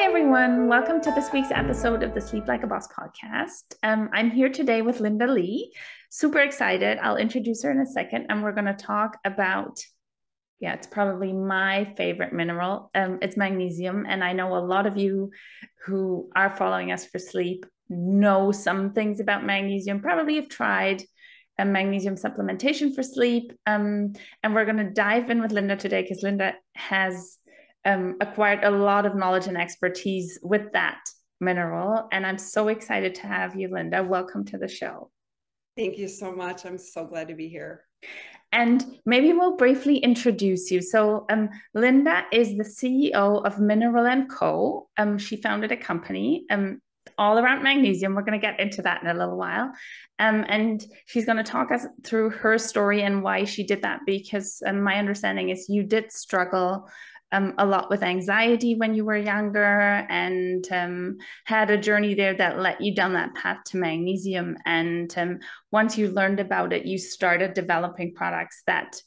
everyone, welcome to this week's episode of the Sleep Like a Boss podcast. I'm here today with Linda Lee. Super excited. I'll introduce her in a second, and we're going to talk about, it's probably my favorite mineral. It's magnesium, and I know a lot of you who are following us for sleep know some things about magnesium, probably have tried a magnesium supplementation for sleep. And we're going to dive in with Linda today because Linda has acquired a lot of knowledge and expertise with that mineral. And I'm so excited to have you, Linda. Welcome to the show. Thank you so much. I'm so glad to be here. And maybe we'll briefly introduce you. So Linda is the CEO of Mineral & Co. She founded a company all around magnesium. We're going to get into that in a little while. And she's going to talk us through her story and why she did that, because my understanding is you did struggle a lot with anxiety when you were younger, and had a journey there that led you down that path to magnesium. And once you learned about it, you started developing products that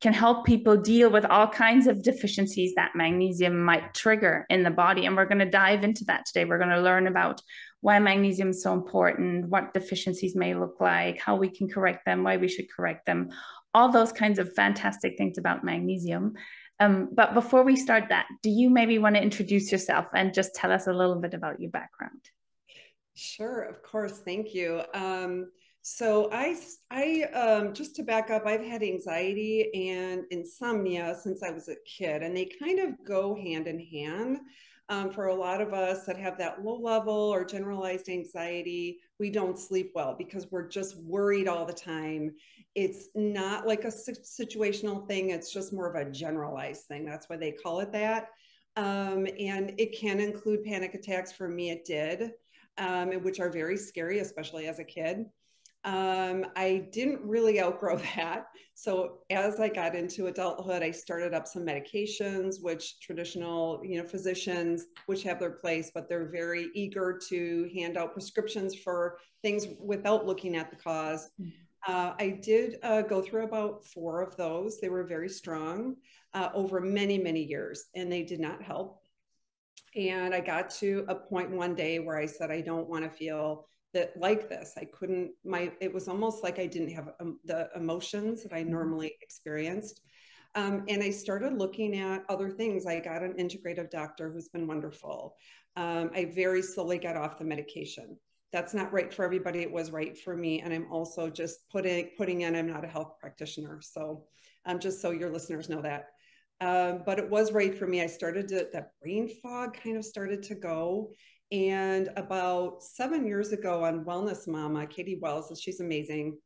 can help people deal with all kinds of deficiencies that magnesium might trigger in the body. And we're going to dive into that today. We're going to learn about why magnesium is so important, what deficiencies may look like, how we can correct them, why we should correct them, all those kinds of fantastic things about magnesium. But before we start that, do you maybe want to introduce yourself and just tell us a little bit about your background? Sure, of course. Thank you. So just to back up, I've had anxiety and insomnia since I was a kid, and they kind of go hand in hand. For a lot of us that have that low level or generalized anxiety, we don't sleep well because we're just worried all the time. It's not like a situational thing. It's just more of a generalized thing. That's why they call it that. And it can include panic attacks. For me, it did, which are very scary, especially as a kid. I didn't really outgrow that. So as I got into adulthood, I started up some medications, which traditional, physicians, which have their place, but they're very eager to hand out prescriptions for things without looking at the cause. I did go through about 4 of those. They were very strong over many, many years, and they did not help. And I got to a point one day where I said, I don't want to feel that like this. I couldn't, it was almost like I didn't have the emotions that I normally experienced. And I started looking at other things. I got an integrative doctor who's been wonderful. I very slowly got off the medication. That's not right for everybody. It was right for me. And I'm also just putting in, I'm not a health practitioner. So just so your listeners know that. But it was right for me. I started to, that brain fog kind of started to go. And about 7 years ago on Wellness Mama, Katie Wells, she's amazing.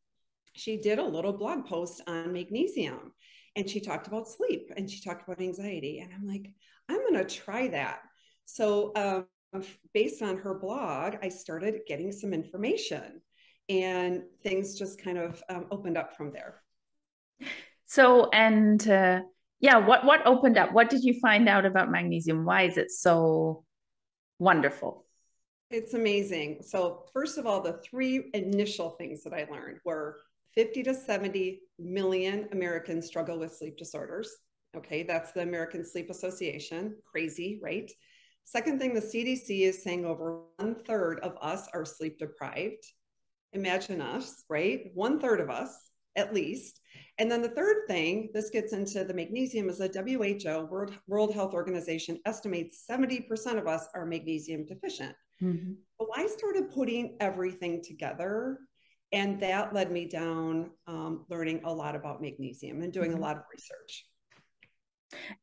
She did a little blog post on magnesium, and she talked about sleep and she talked about anxiety. And I'm like, I'm going to try that. So based on her blog, I started getting some information, and things just kind of opened up from there. So, and what opened up? What did you find out about magnesium? Why is it so wonderful? It's amazing. So first of all, the 3 initial things that I learned were 50 to 70 million Americans struggle with sleep disorders. Okay, that's the American Sleep Association. Crazy, right? Second thing, the CDC is saying over 1/3 of us are sleep deprived. Imagine us, right? 1/3 of us, at least. And then the third thing, this gets into the magnesium, is the WHO, World Health Organization, estimates 70% of us are magnesium deficient. Mm-hmm. Well, I started putting everything together, and that led me down learning a lot about magnesium and doing a lot of research.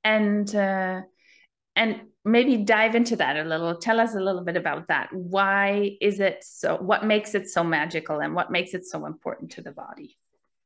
And maybe dive into that a little. Tell us a little bit about that. Why is it so? What makes it so magical, and what makes it so important to the body?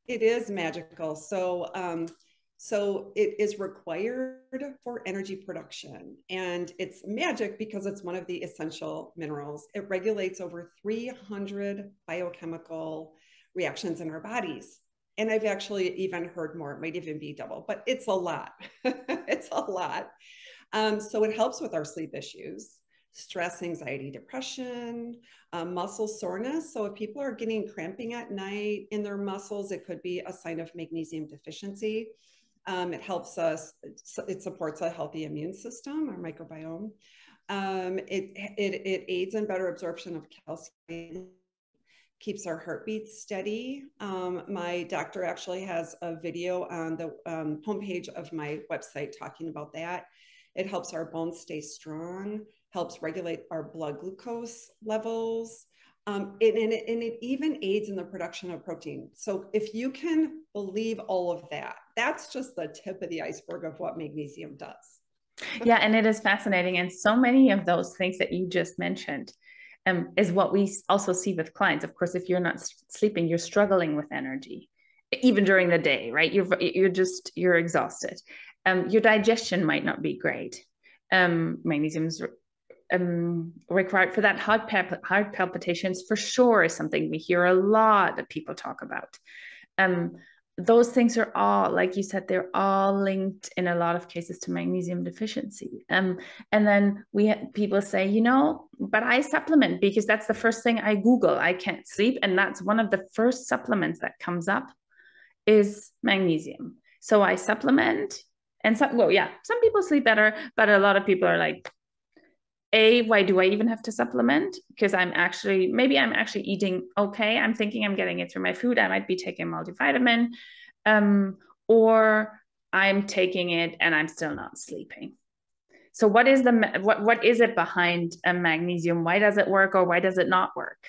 It is magical. So it is required for energy production, and it's magic because it's one of the essential minerals. It regulates over 300 biochemical reactions in our bodies. And I've actually even heard more, it might even be double, but it's a lot. It's a lot. So it helps with our sleep issues, stress, anxiety, depression, muscle soreness. So if people are getting cramping at night in their muscles, it could be a sign of magnesium deficiency. It helps us, it supports a healthy immune system, our microbiome. It aids in better absorption of calcium, keeps our heartbeat steady. My doctor actually has a video on the homepage of my website talking about that. It helps our bones stay strong, helps regulate our blood glucose levels. And it even aids in the production of protein. So if you can believe all of that, that's just the tip of the iceberg of what magnesium does. Yeah, and it is fascinating. And so many of those things that you just mentioned is what we also see with clients. Of course, if you're not sleeping, you're struggling with energy, even during the day, right? You're exhausted. Your digestion might not be great. Magnesium's required for that. Heart palpitations for sure is something we hear a lot that people talk about. Those things are all, like you said, they're all linked in a lot of cases to magnesium deficiency. And then people say, you know, but I supplement because that's the first thing I Google. I can't sleep. And that's one of the first supplements that comes up is magnesium. So I supplement and some people sleep better, but a lot of people are like, why do I even have to supplement? Because maybe I'm actually eating okay. I'm thinking I'm getting it through my food. I might be taking multivitamin, or I'm taking it and I'm still not sleeping. So what is it behind magnesium? Why does it work or why does it not work?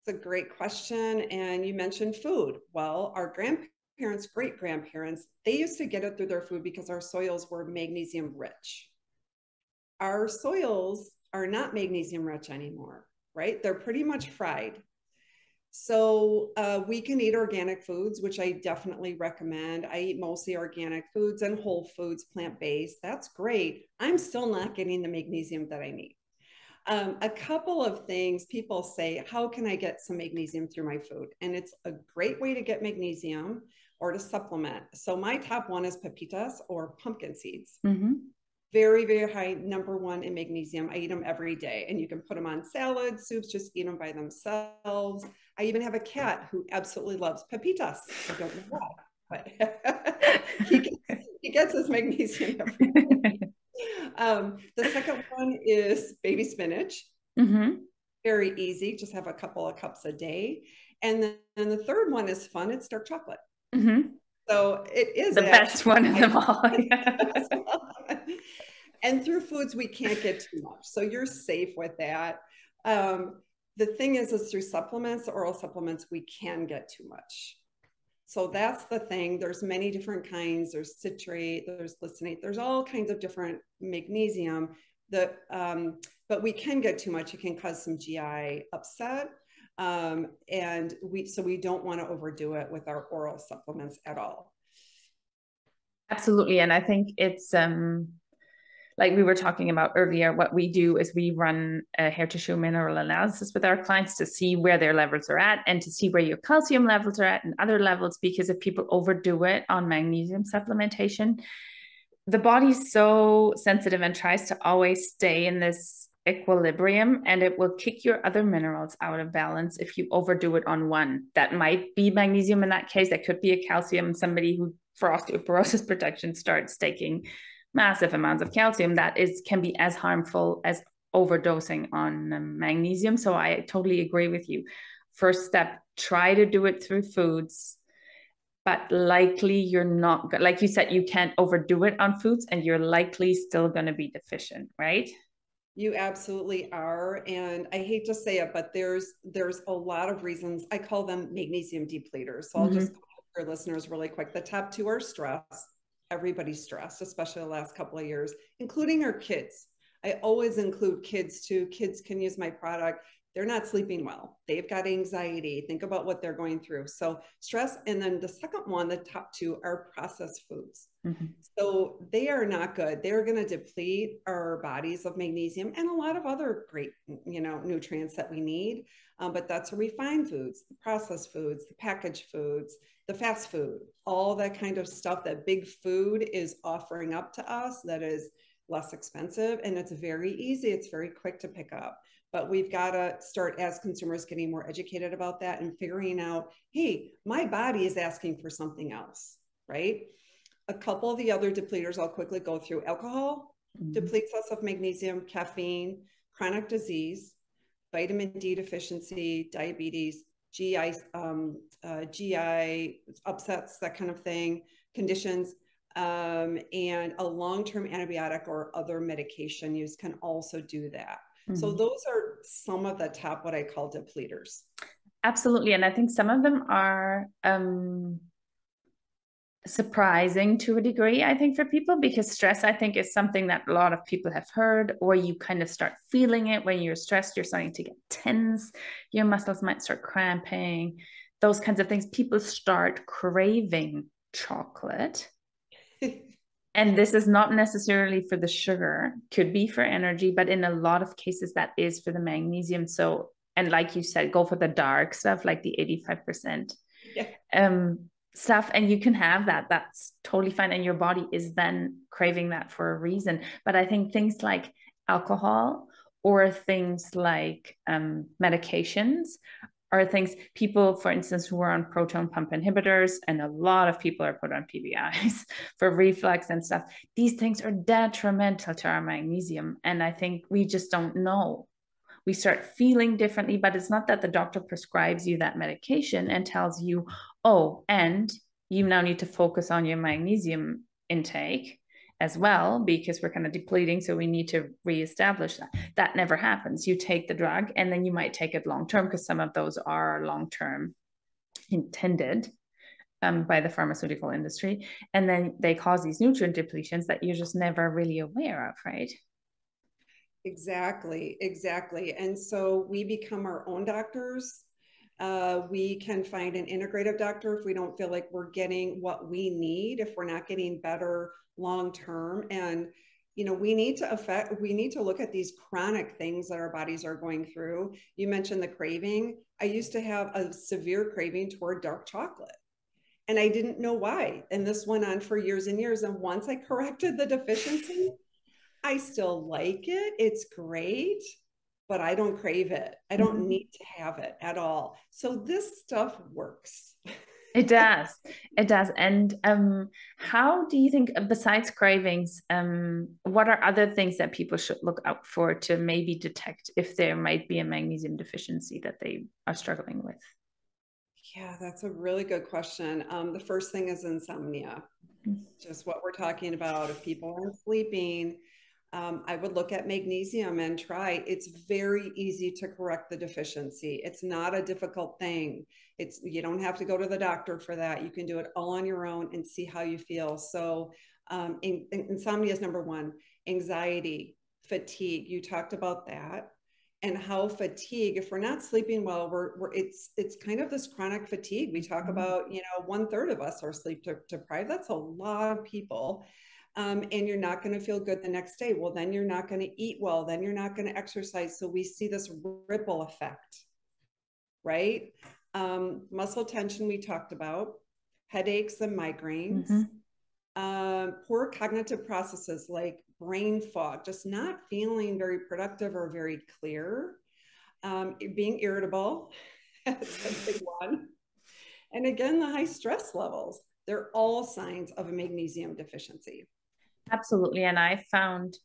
It's a great question. And you mentioned food. Well, our grandparents, great grandparents, they used to get it through their food because our soils were magnesium rich. Our soils are not magnesium rich anymore, right? They're pretty much fried. So we can eat organic foods, which I definitely recommend. I eat mostly organic foods and whole foods, plant-based. That's great. I'm still not getting the magnesium that I need. A couple of things people say, how can I get some magnesium through my food? And it's a great way to get magnesium or to supplement. So my top one is pepitas or pumpkin seeds. Mm-hmm. Very, very high, #1 in magnesium. I eat them every day, and you can put them on salads, soups, just eat them by themselves. I even have a cat who absolutely loves pepitas. I don't know why, but he gets his magnesium every day. The second one is baby spinach. Mm-hmm. Very easy, just have a couple of cups a day. And then the third one is fun. It's dark chocolate. Mm-hmm. So it is the best one of them all. And through foods, we can't get too much. So you're safe with that. The thing is through supplements, oral supplements, we can get too much. So that's the thing. There's many different kinds. There's citrate, there's glycinate, there's all kinds of different magnesium that, but we can get too much. It can cause some GI upset. And we don't want to overdo it with our oral supplements at all. Absolutely. And I think it's like we were talking about earlier, what we do is we run a hair tissue mineral analysis with our clients to see where their levels are at and to see where your calcium levels are at and other levels, because if people overdo it on magnesium supplementation, the body's so sensitive and tries to always stay in this equilibrium, and it will kick your other minerals out of balance if you overdo it on one. That might be magnesium in that case. That could be a calcium. Somebody who for osteoporosis protection starts taking massive amounts of calcium, that can be as harmful as overdosing on magnesium. So I totally agree with you. First step, try to do it through foods, but likely you're not, like you said, you can't overdo it on foods and you're likely still going to be deficient, right? You absolutely are. And I hate to say it, but there's a lot of reasons. I call them magnesium depleters. So I'll just call your listeners really quick. The top two are stress. Everybody's stressed, especially the last couple of years, including our kids. I always include kids too. Kids can use my product. They're not sleeping well. They've got anxiety. Think about what they're going through. So stress. And then the second one, the top two are processed foods. Mm-hmm. So they are not good. They're going to deplete our bodies of magnesium and a lot of other great, nutrients that we need. But that's the refined foods, the processed foods, the packaged foods, the fast food, all that kind of stuff that big food is offering up to us that is less expensive. And it's very easy. It's very quick to pick up. But we've got to start as consumers getting more educated about that and figuring out, hey, my body is asking for something else, right? A couple of the other depleters I'll quickly go through. Alcohol, depletes us of magnesium, caffeine, chronic disease, vitamin D deficiency, diabetes, GI upsets, that kind of thing, conditions. And a long-term antibiotic or other medication use can also do that. So those are some of the top, what I call depleters. Absolutely. And I think some of them are surprising to a degree, I think, for people, because stress, I think, is something that a lot of people have heard, or you kind of start feeling it when you're stressed, you're starting to get tense, your muscles might start cramping, those kinds of things. People start craving chocolate. And this is not necessarily for the sugar, could be for energy, but in a lot of cases that is for the magnesium. So, and like you said, go for the dark stuff, like the 85%. Yeah. Stuff, and you can have that. That's totally fine. And your body is then craving that for a reason. But I think things like alcohol or things like medications are things, people, for instance, who are on proton pump inhibitors, and a lot of people are put on PBIs for reflux and stuff. These things are detrimental to our magnesium. And I think we just don't know. We start feeling differently, but it's not that the doctor prescribes you that medication and tells you, oh, and you now need to focus on your magnesium intake as well, because we're kind of depleting. So we need to reestablish that. That never happens. You take the drug and then you might take it long-term, because some of those are long-term intended by the pharmaceutical industry. And then they cause these nutrient depletions that you're just never really aware of, right? Exactly, exactly. And so we become our own doctors. We can find an integrative doctor if we don't feel like we're getting what we need, if we're not getting better long term. And we need to look at these chronic things that our bodies are going through. You mentioned the craving. I used to have a severe craving toward dark chocolate, and I didn't know why. And this went on for years and years. And once I corrected the deficiency, I still like it. It's great, but I don't crave it. I don't need to have it at all. So this stuff works. It does. It does. And how do you think, besides cravings, what are other things that people should look out for to maybe detect if there might be a magnesium deficiency that they are struggling with? Yeah, that's a really good question. The first thing is insomnia, just what we're talking about. If people aren't sleeping, I would look at magnesium and try. It's very easy to correct the deficiency. It's not a difficult thing. You don't have to go to the doctor for that. You can do it all on your own and see how you feel. So insomnia is number one. Anxiety, fatigue. You talked about that. And how fatigue, if we're not sleeping well, it's kind of this chronic fatigue. We talk about, 1/3 of us are sleep deprived. That's a lot of people. And you're not going to feel good the next day. Well, then you're not going to eat well. Then you're not going to exercise. So we see this ripple effect, right? Muscle tension, we talked about, headaches and migraines, poor cognitive processes like brain fog, just not feeling very productive or very clear, being irritable, that's a big one. And again, the high stress levels, they're all signs of a magnesium deficiency. Absolutely. And I found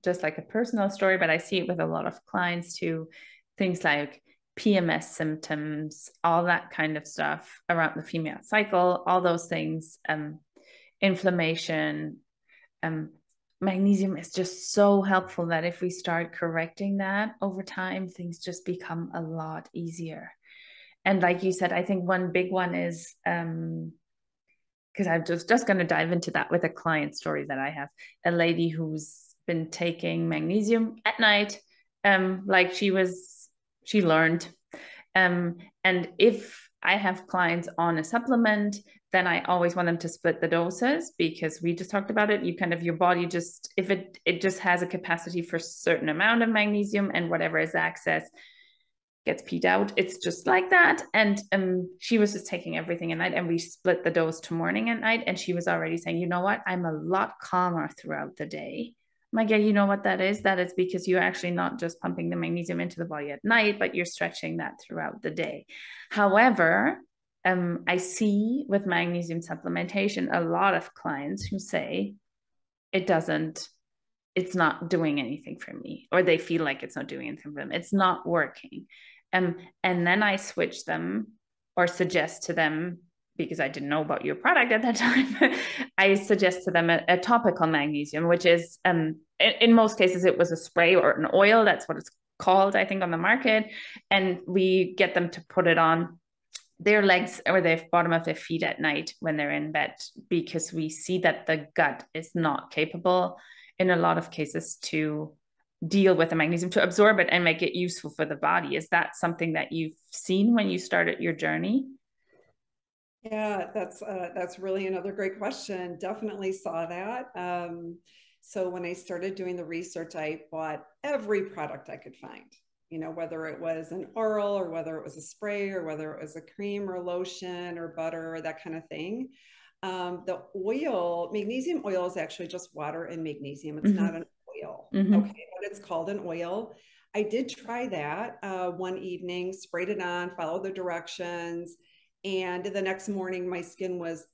just like a personal story, but I see it with a lot of clients too, things like PMS symptoms, all that kind of stuff around the female cycle, all those things, inflammation. Magnesium is just so helpful that if we start correcting that over time, things just become a lot easier. And like you said, I think one big one is because I'm just going to dive into that with a client story that I have, a lady who's been taking magnesium at night, like she learned. And if I have clients on a supplement, then I always want them to split the doses, because we just talked about it. You kind of, your body just, if it just has a capacity for a certain amount of magnesium, and whatever is excess gets peed out. It's just like that. And she was just taking everything at night, and we split the dose to morning and night. And she was already saying, you know what? I'm a lot calmer throughout the day. I'm like, yeah, you know what that is? That is because you're actually not just pumping the magnesium into the body at night, but you're stretching that throughout the day. However, I see with magnesium supplementation, a lot of clients who say, it doesn't, it's not doing anything for me, or they feel like it's not doing anything for them. It's not working. And then I switch them or suggest to them, because I didn't know about your product at that time, I suggest to them a topical magnesium, which is, in most cases, it was a spray or an oil. That's what it's called, I think, on the market. And we get them to put it on their legs or the bottom of their feet at night when they're in bed, because we see that the gut is not capable in a lot of cases to deal with the magnesium, to absorb it and make it useful for the body. Is that something that you've seen when you started your journey? Yeah, that's really another great question. Definitely saw that. So when I started doing the research, I bought every product I could find, you know, whether it was an oral or whether it was a spray or whether it was a cream or lotion or butter or that kind of thing. The oil, magnesium oil, is actually just water and magnesium. It's not an oil. Okay, but it's called an oil. I did try that one evening, sprayed it on, followed the directions. And the next morning, my skin was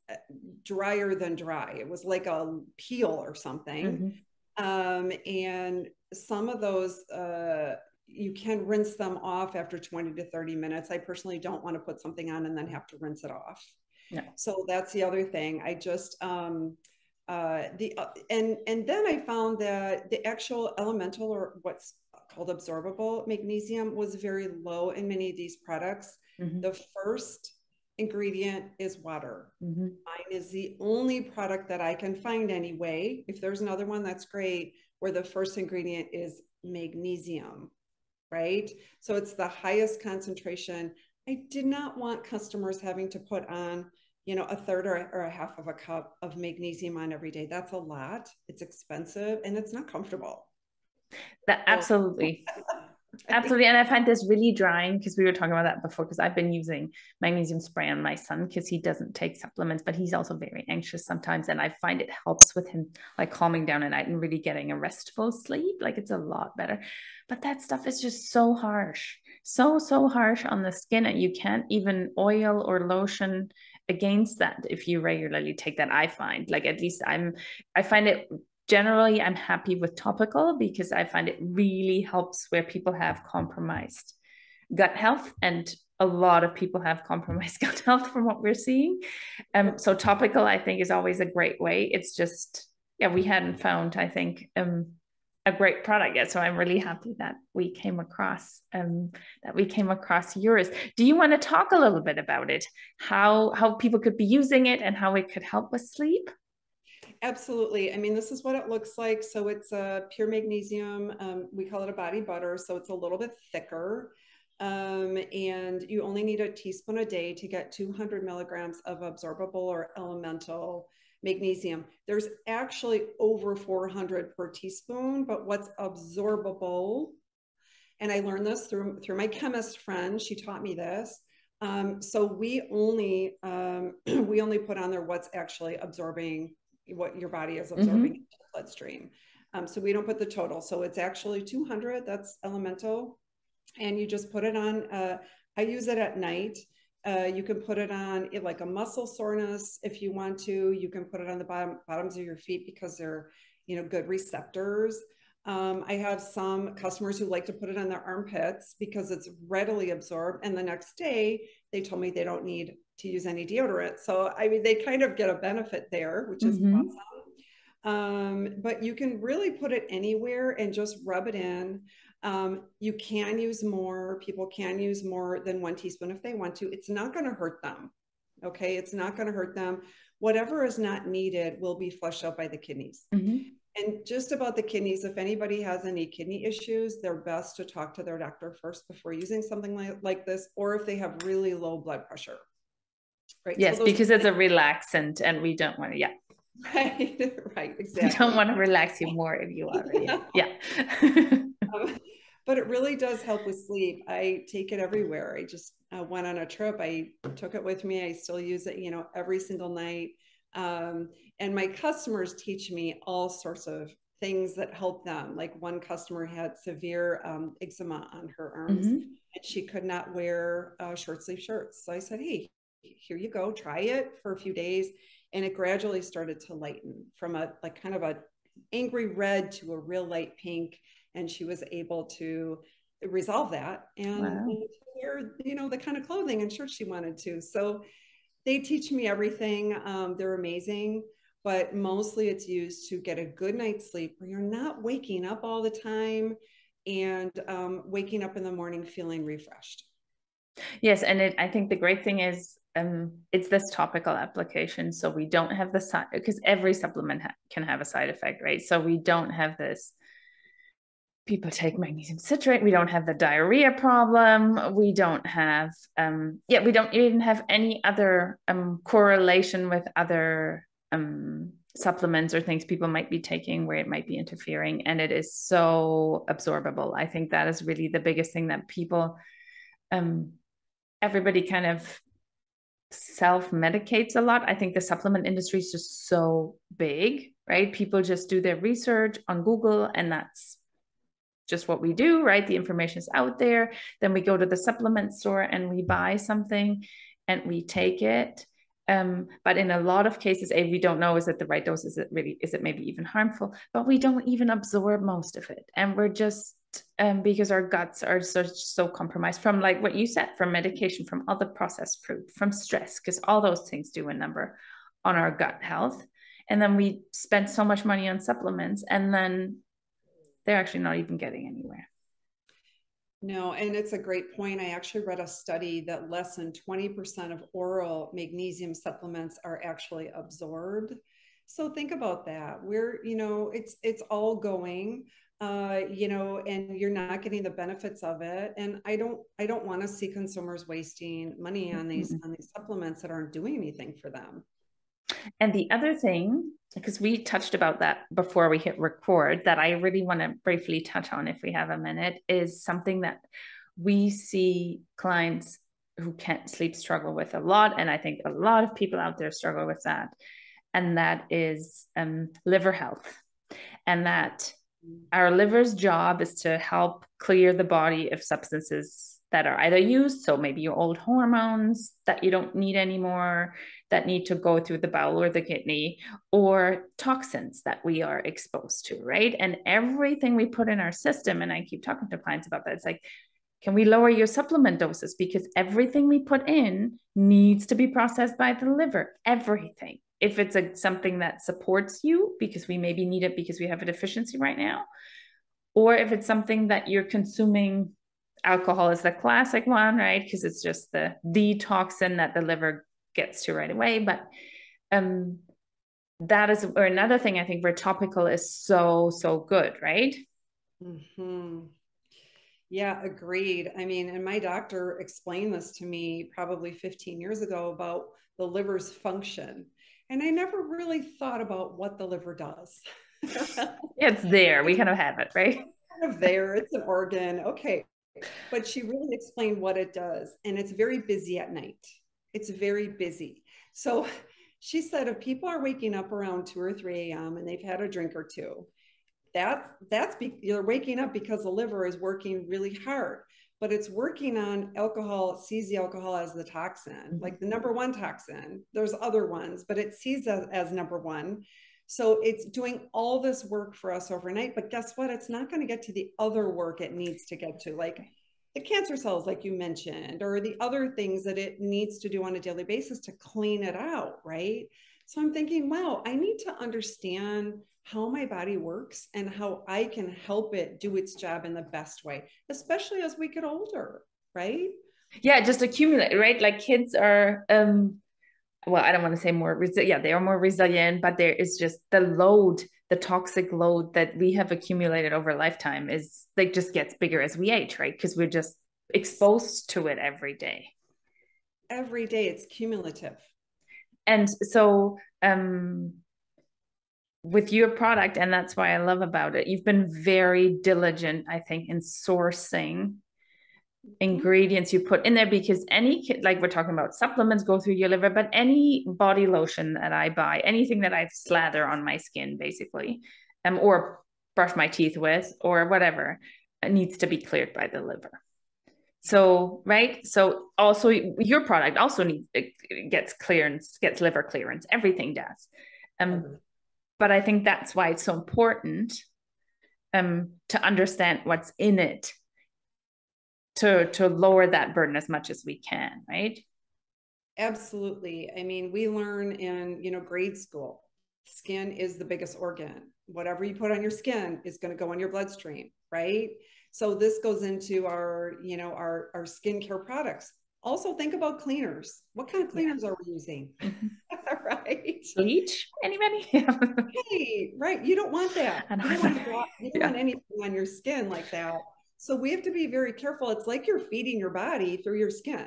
drier than dry. It was like a peel or something. And some of those, you can rinse them off after 20 to 30 minutes. I personally don't want to put something on and then have to rinse it off. No. So that's the other thing. I just, and then I found that the actual elemental, or what's called absorbable magnesium, was very low in many of these products. The first ingredient is water. Mine is the only product that I can find anyway. If there's another one, that's great, where the first ingredient is magnesium, right? So it's the highest concentration. I did not want customers having to put on, you know, a third or a half of a cup of magnesium on every day. That's a lot. It's expensive and it's not comfortable. That absolutely. Absolutely. And I find this really drying, because we were talking about that before, because I've been using magnesium spray on my son because he doesn't take supplements, but he's also very anxious sometimes. And I find it helps with him, like calming down at night and really getting a restful sleep. Like, it's a lot better. But that stuff is just so harsh, so harsh on the skin. And you can't even oil or lotion against that if you regularly take that. I find, like, at least I find it generally, I'm happy with topical, because I find it really helps where people have compromised gut health, and a lot of people have compromised gut health from what we're seeing. So topical, I think, is always a great way. It's just, yeah, we hadn't found, I think, a great product yet. So I'm really happy that we came across yours. Do you want to talk a little bit about it? How people could be using it and how it could help with sleep? Absolutely. I mean, this is what it looks like. So it's a pure magnesium. We call it a body butter. So it's a little bit thicker. And you only need a teaspoon a day to get 200 milligrams of absorbable or elemental magnesium. There's actually over 400 per teaspoon, but what's absorbable, and I learned this through my chemist friend, she taught me this. So we only put on there what's actually absorbing, what your body is absorbing into the bloodstream. So we don't put the total. So it's actually 200, that's elemental. And you just put it on, I use it at night. You can put it on like a muscle soreness if you want to. You can put it on the bottoms of your feet because they're, you know, good receptors. I have some customers who like to put it on their armpits because it's readily absorbed. And the next day they told me they don't need to use any deodorant. So, I mean, they kind of get a benefit there, which is awesome. But you can really put it anywhere and just rub it in. You can use more. People can use more than 1 teaspoon if they want to. It's not going to hurt them. Okay. It's not going to hurt them. Whatever is not needed will be flushed out by the kidneys. And just about the kidneys, if anybody has any kidney issues, they're best to talk to their doctor first before using something like this, or if they have really low blood pressure. Right. Yes, so because it's a relaxant and we don't want to, yeah. Right, exactly. We don't want to relax you more if you are, yeah. But it really does help with sleep. I take it everywhere. I just went on a trip. I took it with me. I still use it, you know, every single night. And my customers teach me all sorts of things that help them. Like one customer had severe eczema on her arms and she could not wear short sleeve shirts. So I said, hey, here you go, try it for a few days. And it gradually started to lighten from a like kind of a angry red to a real light pink, and she was able to resolve that Wow. and wear, the kind of clothing and shirts she wanted to. So they teach me everything. They're amazing, but mostly it's used to get a good night's sleep where you're not waking up all the time and waking up in the morning feeling refreshed. Yes, and I think the great thing is it's this topical application, so we don't have the side, because every supplement can have a side effect, right? So we don't have this. People take magnesium citrate. We don't have the diarrhea problem. We don't have, we don't even have any other correlation with other supplements or things people might be taking where it might be interfering. And it is so absorbable. I think that is really the biggest thing that people, everybody kind of self-medicates a lot. I think the supplement industry is just so big, right? People just do their research on Google and that's just what we do, right? The information is out there. Then we go to the supplement store and we buy something and we take it. But in a lot of cases, we don't know, is it the right dose? Is it maybe even harmful? But we don't even absorb most of it. And we're just, because our guts are so compromised from, like what you said, from medication, from other processed food, from stress, because all those things do a number on our gut health. And then we spend so much money on supplements and then they're actually not even getting anywhere. No, and it's a great point. I actually read a study that less than 20% of oral magnesium supplements are actually absorbed. So think about that. It's all going, and you're not getting the benefits of it. And I don't want to see consumers wasting money on these supplements that aren't doing anything for them. And the other thing, because we touched about that before we hit record, that I really want to briefly touch on if we have a minute, is something that we see clients who can't sleep struggle with a lot. And I think a lot of people out there struggle with that. And that is liver health. And that our liver's job is to help clear the body of substances that are either used, so maybe your old hormones that you don't need anymore, that need to go through the bowel or the kidney, or toxins that we are exposed to, right? And everything we put in our system, and I keep talking to clients about that, it's like, can we lower your supplement doses? Because everything we put in needs to be processed by the liver, everything. If it's something that supports you, because we maybe need it because we have a deficiency right now, or if it's something that you're consuming. Alcohol is the classic one, right? Because it's just the toxin that the liver gets to right away. But that is, or another thing I think where topical is so good, right? Mm-hmm. Yeah, agreed. I mean, and my doctor explained this to me probably 15 years ago about the liver's function. And I never really thought about what the liver does. It's there. We kind of have it, right? Kind of there. It's an organ. Okay. But she really explained what it does. And it's very busy at night. It's very busy. So she said if people are waking up around 2 or 3 a.m. and they've had a drink or two, you're waking up because the liver is working really hard, but it's working on alcohol. It sees the alcohol as the toxin, like the number one toxin. There's other ones, but it sees as number one. So it's doing all this work for us overnight, but guess what? It's not going to get to the other work it needs to get to, like the cancer cells, like you mentioned, or the other things that it needs to do on a daily basis to clean it out, right? So I'm thinking, wow, I need to understand how my body works and how I can help it do its job in the best way, especially as we get older, right? Yeah, just accumulate, right? Like kids are well, I don't want to say more they are more resilient, but there is just the toxic load that we have accumulated over a lifetime is like just gets bigger as we age, right? Because we're just exposed to it every day. Every day it's cumulative. And so with your product, and that's why I love about it, you've been very diligent, I think, in sourcing ingredients you put in there, because like we're talking about supplements go through your liver, but any body lotion that I buy, anything that I slather on my skin basically, or brush my teeth with or whatever, needs to be cleared by the liver. So right, so also your product also gets liver clearance, everything does. But I think that's why it's so important to understand what's in it to lower that burden as much as we can, right? Absolutely. I mean, we learn in, grade school, skin is the biggest organ. Whatever you put on your skin is going to go in your bloodstream, right? So this goes into our skincare products. Also think about cleaners. What kind of Yeah. cleaners are we using? Mm-hmm. Right. Bleach? Anybody? Hey, right. You don't want that. And You don't want to you don't yeah. want anything on your skin like that. So we have to be very careful. It's like you're feeding your body through your skin.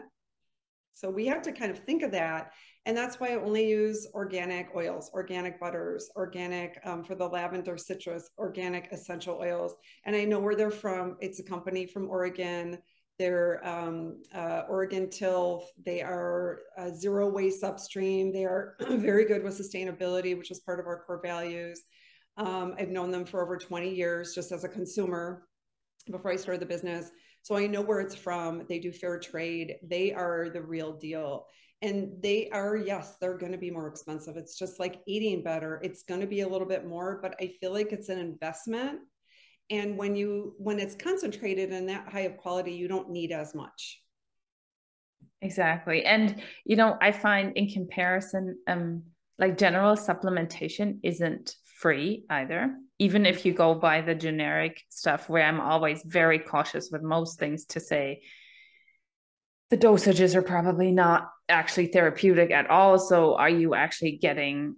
So we have to kind of think of that. And that's why I only use organic oils, organic butters, organic for the lavender citrus, organic essential oils. And I know where they're from. It's a company from Oregon. They're Oregon Tilth. They are zero waste upstream. They are very good with sustainability, which is part of our core values. I've known them for over 20 years just as a consumer before I started the business. So I know where it's from. They do fair trade. They are the real deal. And they are, yes, they're going to be more expensive. It's just like eating better. It's going to be a little bit more, but I feel like it's an investment. And when it's concentrated in that high of quality, you don't need as much. Exactly. And I find in comparison, like general supplementation isn't free either. Even if you go by the generic stuff, where I'm always very cautious with most things to say the dosages are probably not actually therapeutic at all. So are you actually getting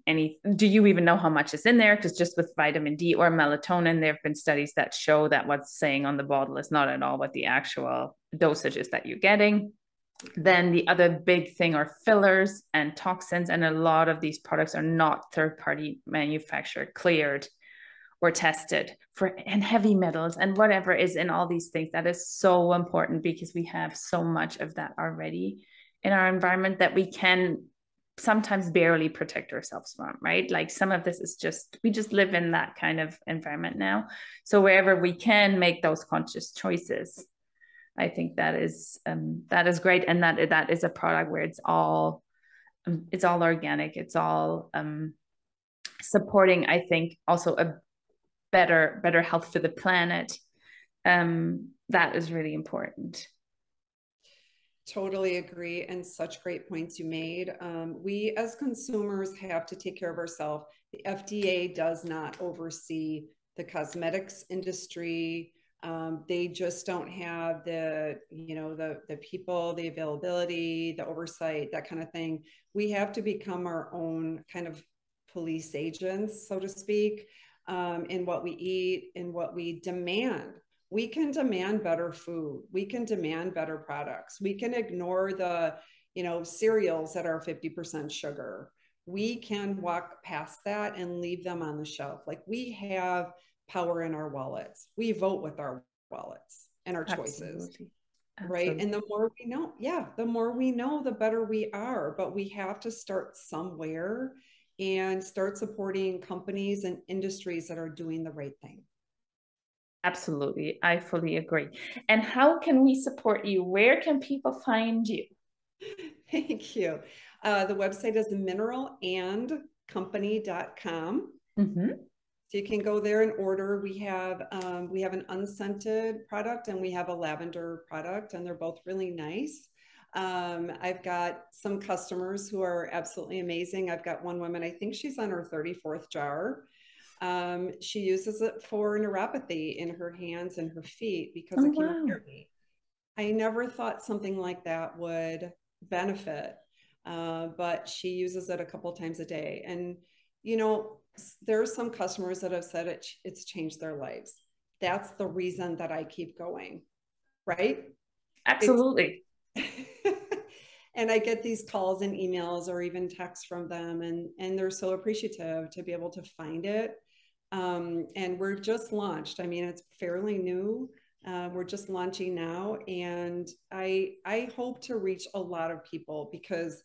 do you even know how much is in there? Because just with vitamin D or melatonin, there have been studies that show that what's saying on the bottle is not at all what the actual dosages that you're getting. Then the other big thing are fillers and toxins. And a lot of these products are not third-party manufacturer cleared or tested for and heavy metals and whatever is in all these things. That is so important because we have so much of that already in our environment that we can sometimes barely protect ourselves from, right? Like some of this is we just live in that kind of environment now. So wherever we can make those conscious choices, I think that is great. And that is a product where it's all organic. It's all supporting, I think, also a better health for the planet. That is really important. Totally agree. And such great points you made. We as consumers have to take care of ourselves. The FDA does not oversee the cosmetics industry. They just don't have the people, the availability, the oversight, that kind of thing. We have to become our own kind of police agents, so to speak, in what we eat, in what we demand. We can demand better food. We can demand better products. We can ignore the, cereals that are 50% sugar. We can walk past that and leave them on the shelf. Like we have power in our wallets. We vote with our wallets and our choices. Absolutely. Right. And the more we know, the more we know, the better we are. But we have to start somewhere and start supporting companies and industries that are doing the right thing. Absolutely. I fully agree. And how can we support you? Where can people find you? Thank you. The website is mineralandcompany.com. Mm-hmm. So you can go there and order. We have an unscented product and we have a lavender product, and they're both really nice. I've got some customers who are absolutely amazing. I've got one woman, I think she's on her 34th jar. She uses it for neuropathy in her hands and her feet because Oh, of wow. chemotherapy. I never thought something like that would benefit, but she uses it a couple times a day. And, there are some customers that have said it's changed their lives. That's the reason that I keep going, right? Absolutely. And I get these calls and emails or even texts from them, and they're so appreciative to be able to find it. And we're just launched. I mean, it's fairly new. We're just launching now, and I hope to reach a lot of people because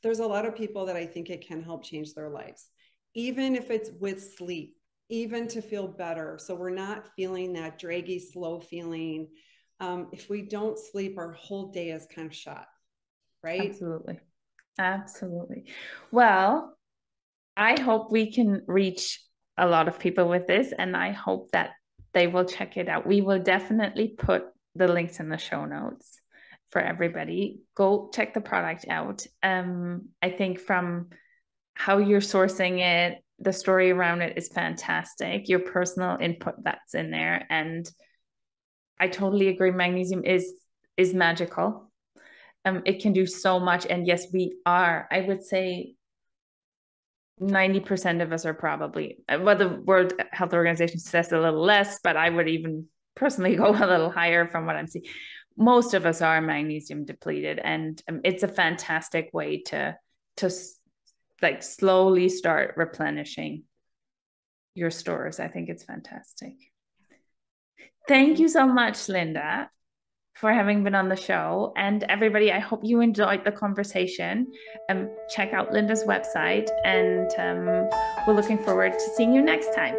there's a lot of people that I think it can help change their lives, even if it's with sleep, even to feel better. So we're not feeling that draggy, slow feeling. If we don't sleep, our whole day is kind of shot, right? Absolutely. Absolutely. Well, I hope we can reach a lot of people with this, and I hope that they will check it out. We will definitely put the links in the show notes for everybody. Go check the product out. I think from how you're sourcing it, the story around it is fantastic. Your personal input that's in there, and I totally agree. Magnesium is magical. It can do so much, and yes, we are. I would say 90% of us are probably, well, the World Health Organization says a little less, but I would even personally go a little higher from what I'm seeing. Most of us are magnesium depleted, and it's a fantastic way to like slowly start replenishing your stores. I think it's fantastic. Thank you so much, Linda, for having been on the show. And everybody, I hope you enjoyed the conversation. Check out Linda's website, and we're looking forward to seeing you next time.